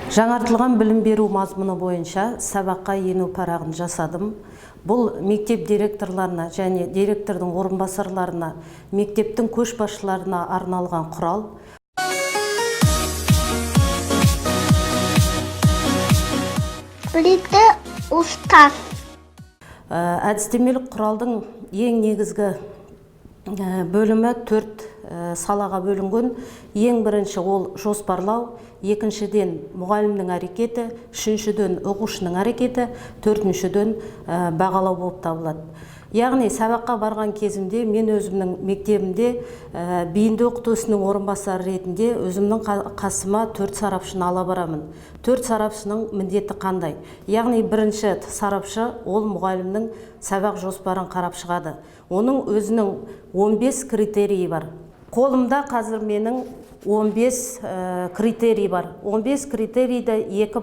Жаңартылған білім беру мазмұны бойынша сабаққа ену парағын жасадым. Бұл мектеп директорларына және директордың орынбасарларына, мектептің көшбасшыларына арналған құрал. Білікті ұстаз. Әдістемелік құралдың ең негізгі бөлімі 4 салаға бөлінген. Ең бірінші ол жоспарлау, екіншіден мұғалімнің әрекеті, үшіншіден оқушының әрекеті, төртіншіден бағалау болып табылады. Яғни сабаққа барған кезімде мен өзімнің мектебімде бейінді оқыту ісінің орынбасары ретінде өзімнің қасыма 4 сарапшыны ала барамын. 4 сарапшының міндеті қандай? Яғни бірінші сарапшы ол мұғалімнің сабақ жоспарын қарап шығады. Оның өзінің 15 критерийі бар. Қолымда қазір менің 15 критерий бар. 15 критерийді 2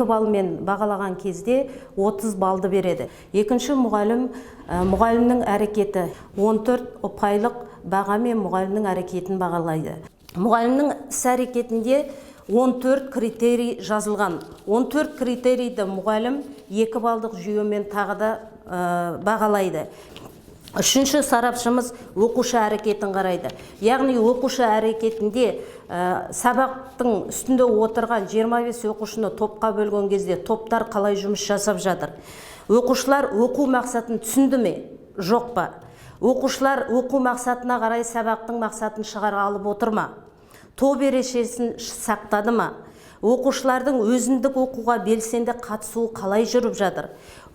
балмен бағалаған кезде 30 балды береді. Екінші мұғалімнің әрекеті 14 ұпайлық бағамен мұғалімнің әрекетін бағалайды. Мұғалімнің іс әрекетінде 14 критерий жазылған. 14 критерийді мұғалім 2 балдық жүйемен тағы да бағалайды. Үшінші сарапшымыз оқушы әрекетін қарайды. Яғни оқушы әрекетінде сабақтың үстінде отырған 25 оқушыны топқа бөлген кезде топтар қалай жұмыс жасап жатыр? Оқушылар оқу мақсатын түсінді ме? Жоқ па? Оқушылар оқу мақсатына қарай сабақтың мақсатын шығара алып отыр ма? Топ ережесін сақтады ма? Оқушылардың өзіндік оқуға белсенді қатысуы қалай жүріп жатыр?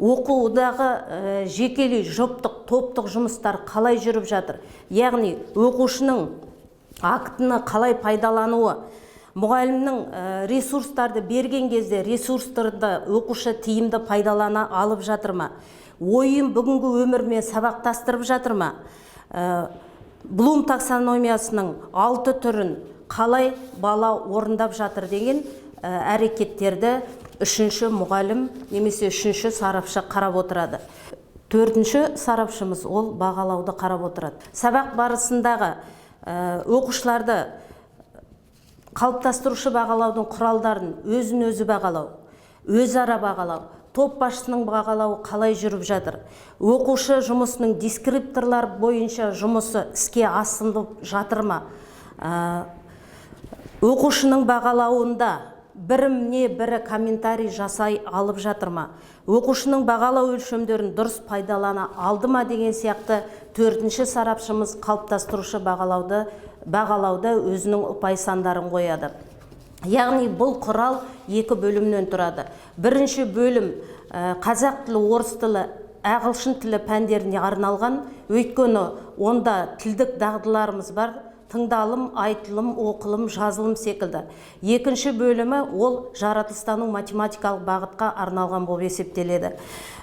Оқудағы жекелей жұптық, топтық жұмыстар қалай жүріп жатыр? Яғни оқушының актыны қалай пайдалануы, мұғалімнің ресурстарды берген кезде ресурстарды оқушы тиімді пайдалана алып жатыр ма? Ойын бүгінгі өмірмен сабақтастырып жатыр ма? Блум таксономиясының 6 түрін қалай бала орындап жатыр деген әрекеттерді үшінші мұғалім немесе үшінші сарапшы қарап отырады. Төртінші сарапшымыз ол бағалауды қарап отырады. Сабақ барысындағы оқушыларды қалыптастырушы бағалаудың құралдарын өзін-өзі бағалау, өзара бағалау, топ басшысының бағалауы қалай жүріп жатыр? Оқушы жұмысының дескрипторлар бойынша жұмысы іске асырылып жатыр ма? Оқушының бағалауында біріне бірі комментарий жасай алып жатыр ма? Оқушының бағалау өлшемдерін дұрыс пайдалана алды ма деген сияқты төртінші сарапшымыз қалыптастырушы бағалауда өзінің ұпай сандарын қояды. Яғни бұл құрал 2 бөлімнен тұрады. Бірінші бөлім қазақ тілі, орыс тілі, ағылшын тілі пәндеріне арналған, өйткені онда тілдік дағдыларымыз бар. Тыңдалым, айтылым, оқылым, жазылым секілді. Екінші бөлімі ол жаратылыстану математикалық бағытқа арналған болып есептеледі.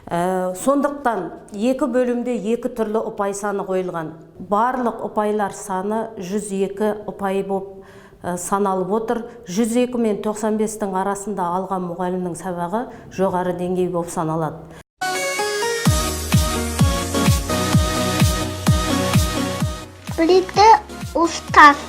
Сондықтан 2 бөлімде 2 түрлі ұпай саны қойылған. Барлық ұпайлар саны 102 ұпай болып саналып отыр. 102 мен 95-тің арасында алған мұғалімнің сабағы жоғары деңгей болып саналады. Білікті ұстаз.